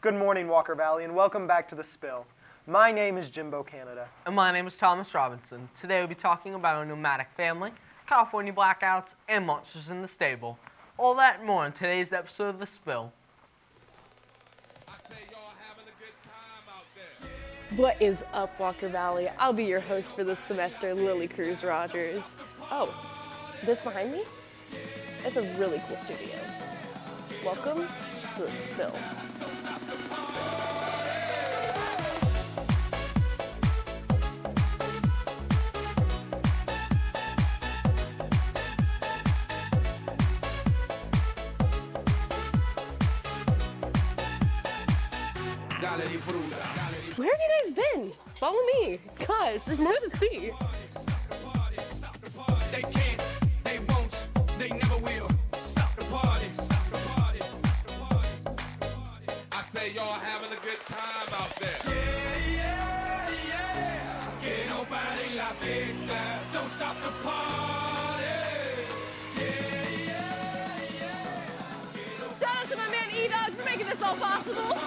Good morning, Walker Valley, and welcome back to The Spill. My name is Jimbo Canada. And my name is Thomas Robinson. Today we'll be talking about a nomadic family, California blackouts, and monsters in the stable. All that and more in today's episode of The Spill. I say y'all having a good time out there. What is up, Walker Valley? I'll be your host for this semester, Lily Cruz Rogers. Oh, this behind me? It's a really cool studio. Welcome to The Spill. Where have you guys been? Follow me. Gosh, there's more to see. They can't, they won't, they never will. Stop the party. I say y'all having a good time out there. Yeah. Que no pare la fiesta. Don't stop the party. Shout out to my man E-Dog for making this all possible.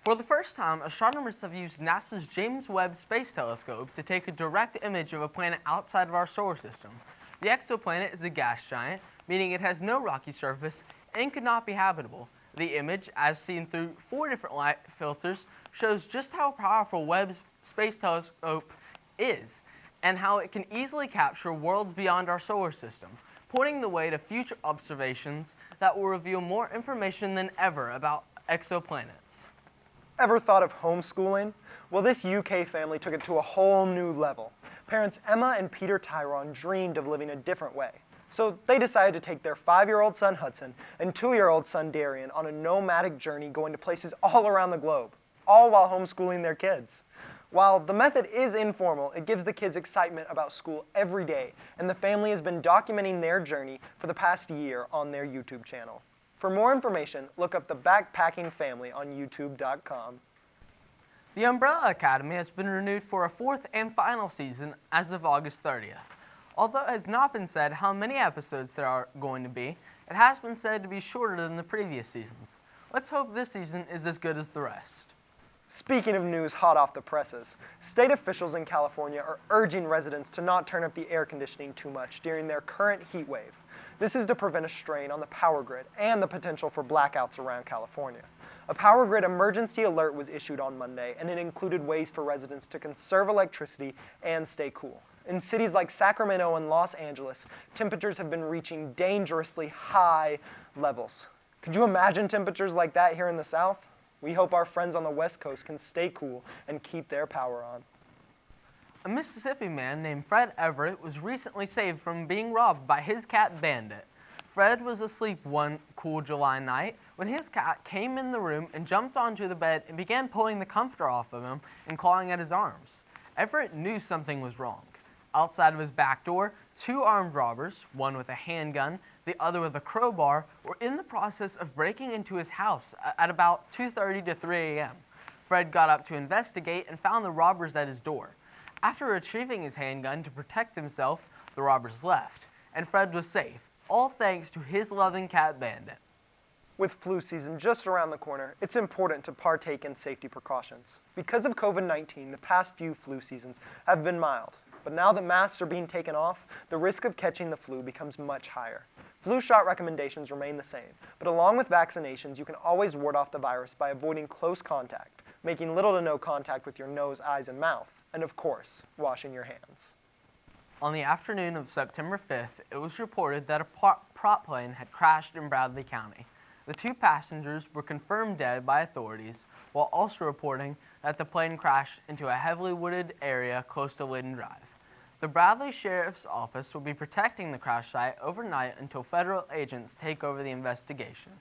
For the first time, astronomers have used NASA's James Webb Space Telescope to take a direct image of a planet outside of our solar system. The exoplanet is a gas giant, meaning it has no rocky surface and could not be habitable. The image, as seen through 4 different light filters, shows just how powerful Webb's Space Telescope is and how it can easily capture worlds beyond our solar system, pointing the way to future observations that will reveal more information than ever about exoplanets. Ever thought of homeschooling? Well, this UK family took it to a whole new level. Parents Emma and Peter Tyrone dreamed of living a different way. So they decided to take their 5-year-old son Hudson and 2-year-old son Darian on a nomadic journey going to places all around the globe, all while homeschooling their kids. While the method is informal, it gives the kids excitement about school every day, and the family has been documenting their journey for the past year on their YouTube channel. For more information, look up the Backpacking Family on youtube.com. The Umbrella Academy has been renewed for a 4th and final season as of August 30th. Although it has not been said how many episodes there are going to be, it has been said to be shorter than the previous seasons. Let's hope this season is as good as the rest. Speaking of news hot off the presses, state officials in California are urging residents to not turn up the air conditioning too much during their current heat wave. This is to prevent a strain on the power grid and the potential for blackouts around California. A power grid emergency alert was issued on Monday, and it included ways for residents to conserve electricity and stay cool. In cities like Sacramento and Los Angeles, temperatures have been reaching dangerously high levels. Could you imagine temperatures like that here in the South? We hope our friends on the West Coast can stay cool and keep their power on. A Mississippi man named Fred Everett was recently saved from being robbed by his cat Bandit. Fred was asleep one cool July night when his cat came in the room and jumped onto the bed and began pulling the comforter off of him and clawing at his arms. Everett knew something was wrong. Outside of his back door, 2 armed robbers, one with a handgun, the other with a crowbar, were in the process of breaking into his house at about 2:30 to 3 a.m. Fred got up to investigate and found the robbers at his door. After retrieving his handgun to protect himself, the robbers left, and Fred was safe, all thanks to his loving cat Bandit. With flu season just around the corner, it's important to partake in safety precautions. Because of COVID-19, the past few flu seasons have been mild, but now that masks are being taken off, the risk of catching the flu becomes much higher. Flu shot recommendations remain the same, but along with vaccinations, you can always ward off the virus by avoiding close contact, making little to no contact with your nose, eyes, and mouth, and of course, washing your hands. On the afternoon of September 5th, it was reported that a prop plane had crashed in Bradley County. The 2 passengers were confirmed dead by authorities, while also reporting that the plane crashed into a heavily wooded area close to Linden Drive. The Bradley Sheriff's Office will be protecting the crash site overnight until federal agents take over the investigation.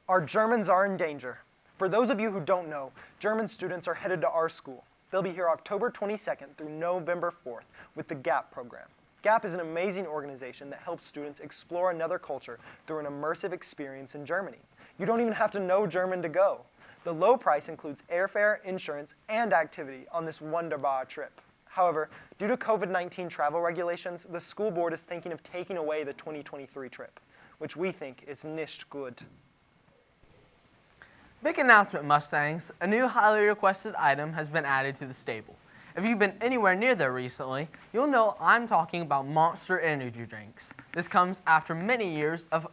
Our Germans are in danger. For those of you who don't know, German students are headed to our school. They'll be here October 22nd through November 4th with the GAP program. GAP is an amazing organization that helps students explore another culture through an immersive experience in Germany. You don't even have to know German to go. The low price includes airfare, insurance, and activity on this wunderbar trip. However, due to COVID-19 travel regulations, the school board is thinking of taking away the 2023 trip, which we think is nicht good. Big announcement, Mustangs. A new highly requested item has been added to the stable. If you've been anywhere near there recently, you'll know I'm talking about Monster energy drinks. This comes after many years of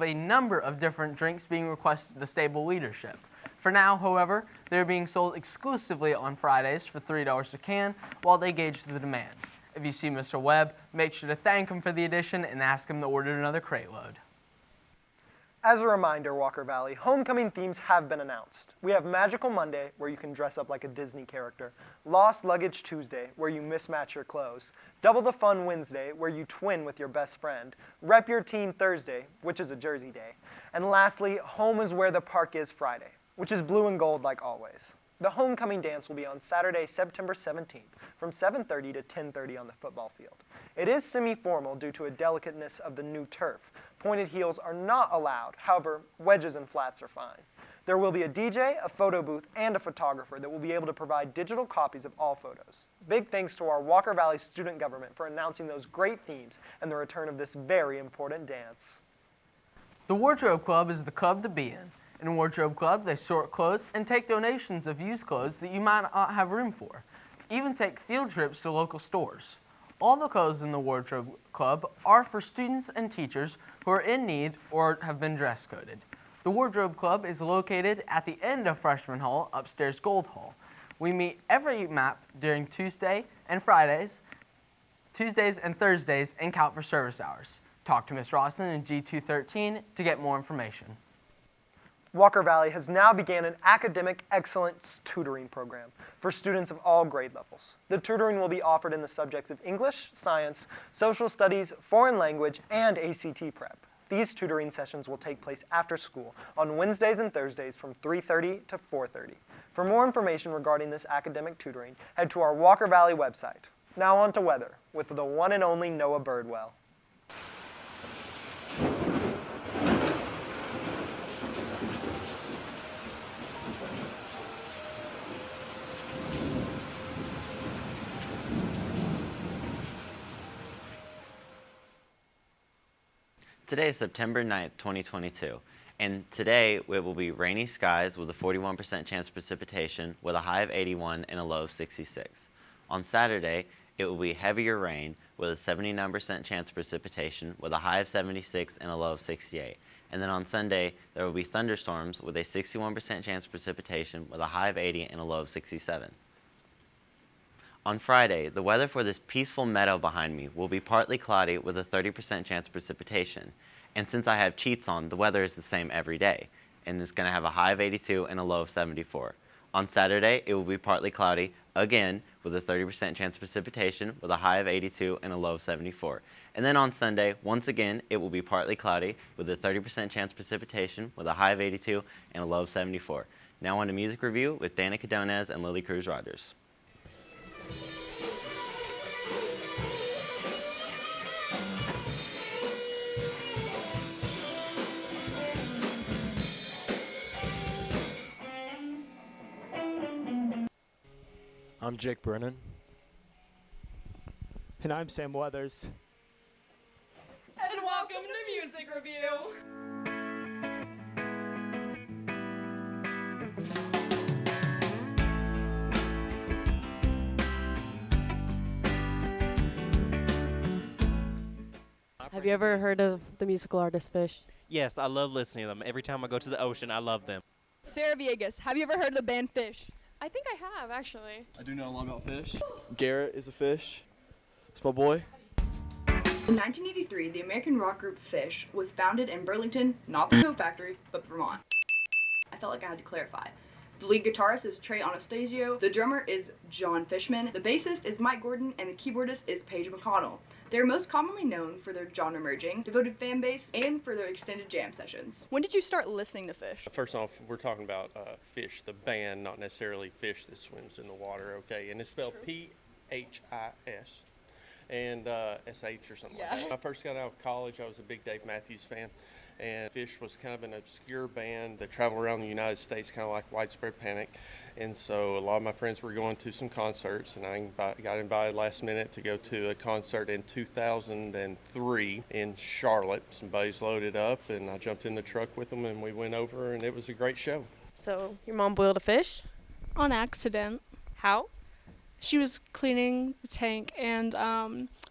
a number of different drinks being requested to stable leadership. For now, however, they're being sold exclusively on Fridays for $3 a can while they gauge the demand. If you see Mr. Webb, make sure to thank him for the addition and ask him to order another crate load. As a reminder, Walker Valley, homecoming themes have been announced. We have Magical Monday, where you can dress up like a Disney character, Lost Luggage Tuesday, where you mismatch your clothes, Double the Fun Wednesday, where you twin with your best friend, Rep Your Team Thursday, which is a Jersey day, and lastly, Home is Where the Park Is Friday, which is blue and gold like always. The homecoming dance will be on Saturday, September 17th, from 7:30 to 10:30 on the football field. It is semi-formal due to a delicateness of the new turf. Pointed heels are not allowed, however, wedges and flats are fine. There will be a DJ, a photo booth, and a photographer that will be able to provide digital copies of all photos. Big thanks to our Walker Valley student government for announcing those great themes and the return of this very important dance. The Wardrobe Club is the club to be in. In Wardrobe Club, they sort clothes and take donations of used clothes that you might not have room for. Even take field trips to local stores. All the clothes in the Wardrobe Club are for students and teachers who are in need or have been dress coded. The Wardrobe Club is located at the end of Freshman Hall, upstairs Gold Hall. We meet every map during Tuesdays and Thursdays, and count for service hours. Talk to Miss Rawson in G213 to get more information. Walker Valley has now began an academic excellence tutoring program for students of all grade levels. The tutoring will be offered in the subjects of English, science, social studies, foreign language, and ACT prep. These tutoring sessions will take place after school on Wednesdays and Thursdays from 3:30 to 4:30. For more information regarding this academic tutoring, head to our Walker Valley website. Now on to weather with the one and only Noah Birdwell. Today is September 9th, 2022, and today it will be rainy skies with a 41% chance of precipitation with a high of 81 and a low of 66. On Saturday, it will be heavier rain with a 79% chance of precipitation with a high of 76 and a low of 68. And then on Sunday, there will be thunderstorms with a 61% chance of precipitation with a high of 80 and a low of 67. On Friday, the weather for this peaceful meadow behind me will be partly cloudy with a 30% chance of precipitation. And since I have cheats on, the weather is the same every day, and it's going to have a high of 82 and a low of 74. On Saturday, it will be partly cloudy, again, with a 30% chance of precipitation with a high of 82 and a low of 74. And then on Sunday, once again, it will be partly cloudy with a 30% chance of precipitation with a high of 82 and a low of 74. Now on to music review with Danica Donez and Lily Cruz Rogers. I'm Jake Brennan. And I'm Sam Weathers. And welcome to Music Review! Have you ever heard of the musical artist Fish? Yes, I love listening to them. Every time I go to the ocean, I love them. Sarah Viegas, have you ever heard of the band Fish? I think I have, actually. I do know a lot about fish. Garrett is a fish. It's my boy. In 1983, the American rock group Fish was founded in Burlington, not the Coke Factory, but Vermont. I felt like I had to clarify. The lead guitarist is Trey Anastasio, the drummer is John Fishman, the bassist is Mike Gordon, and the keyboardist is Paige McConnell. They are most commonly known for their genre merging, devoted fan base, and for their extended jam sessions. When did you start listening to Fish? First off, we're talking about Fish, the band, not necessarily fish that swims in the water, okay? And it's spelled P-H-I-S and S-H or something like that. When I first got out of college, I was a big Dave Matthews fan, And Fish was kind of an obscure band that traveled around the United States, kind of like Widespread Panic. And so a lot of my friends were going to some concerts, and I got invited last minute to go to a concert in 2003 in Charlotte. Some buddies loaded up, and I jumped in the truck with them, and we went over, and it was a great show. So, your mom boiled a fish? On accident. How? She was cleaning the tank and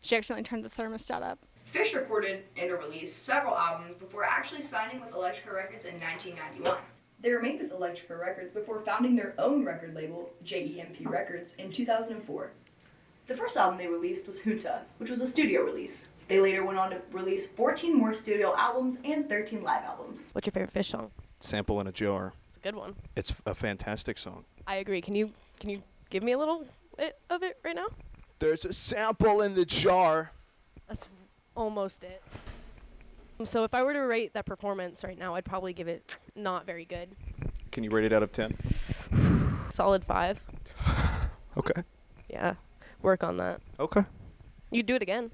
she accidentally turned the thermostat up. Fish recorded and released several albums before actually signing with Electrica Records in 1991. They remained with Electrica Records before founding their own record label, JEMP Records, in 2004. The first album they released was Junta, which was a studio release. They later went on to release 14 more studio albums and 13 live albums. What's your favorite Fish song? Sample in a Jar. It's a good one. It's a fantastic song. I agree. Can you give me a little bit of it right now? There's a sample in the jar. That's almost it. So if I were to rate that performance right now, I'd probably give it not very good. Can you rate it out of 10? Solid 5. Okay. Yeah. Work on that. Okay. You'd do it again.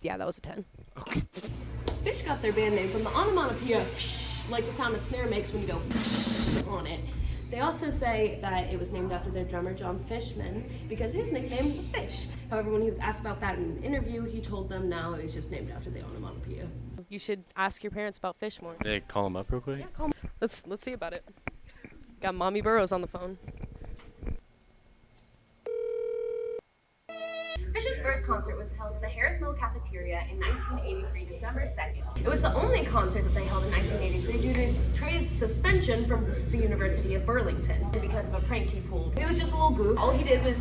Yeah, that was a 10. Okay. Fish got their band name from the onomatopoeia, like the sound a snare makes when you go on it. They also say that it was named after their drummer, John Fishman, because his nickname was Fish. However, when he was asked about that in an interview, he told them no, it's just named after the onomatopoeia. You should ask your parents about Fish more. Hey, call him up real quick. Yeah, call 'em. Let's see about it. Got Mommy Burrows on the phone. Fish's first concert was held at the Harris Mill Cafeteria in 1983, December 2nd. It was the only concert that they held in 1983 due to Trey's suspension from the University of Burlington because of a prank he pulled. It was just a little goof. All he did was,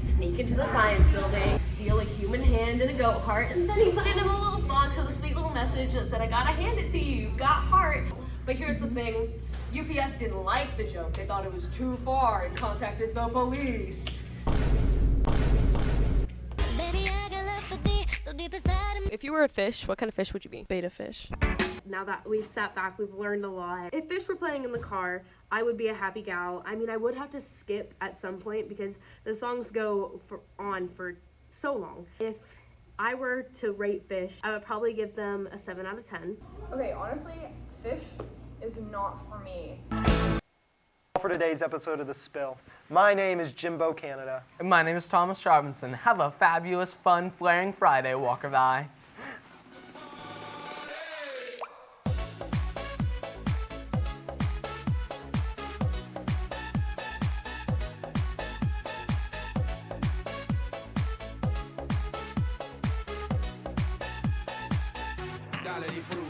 sneak into the science building, steal a human hand and a goat heart, and then he put it in a little box with a sweet little message that said, "I gotta hand it to you, you've got heart." But here's the thing, UPS didn't like the joke. They thought it was too far and contacted the police. If you were a fish, what kind of fish would you be? Beta fish. Now that we've sat back, we've learned a lot. If Fish were playing in the car, I would be a happy gal. I mean, I would have to skip at some point because the songs go on for so long. If I were to rate Fish, I would probably give them a 7 out of 10. Okay, honestly, Fish is not for me. For today's episode of The Spill. My name is Jimbo Canada. And my name is Thomas Robinson. Have a fabulous, fun, flaring Friday, Walker Bye. Dale, disfruta.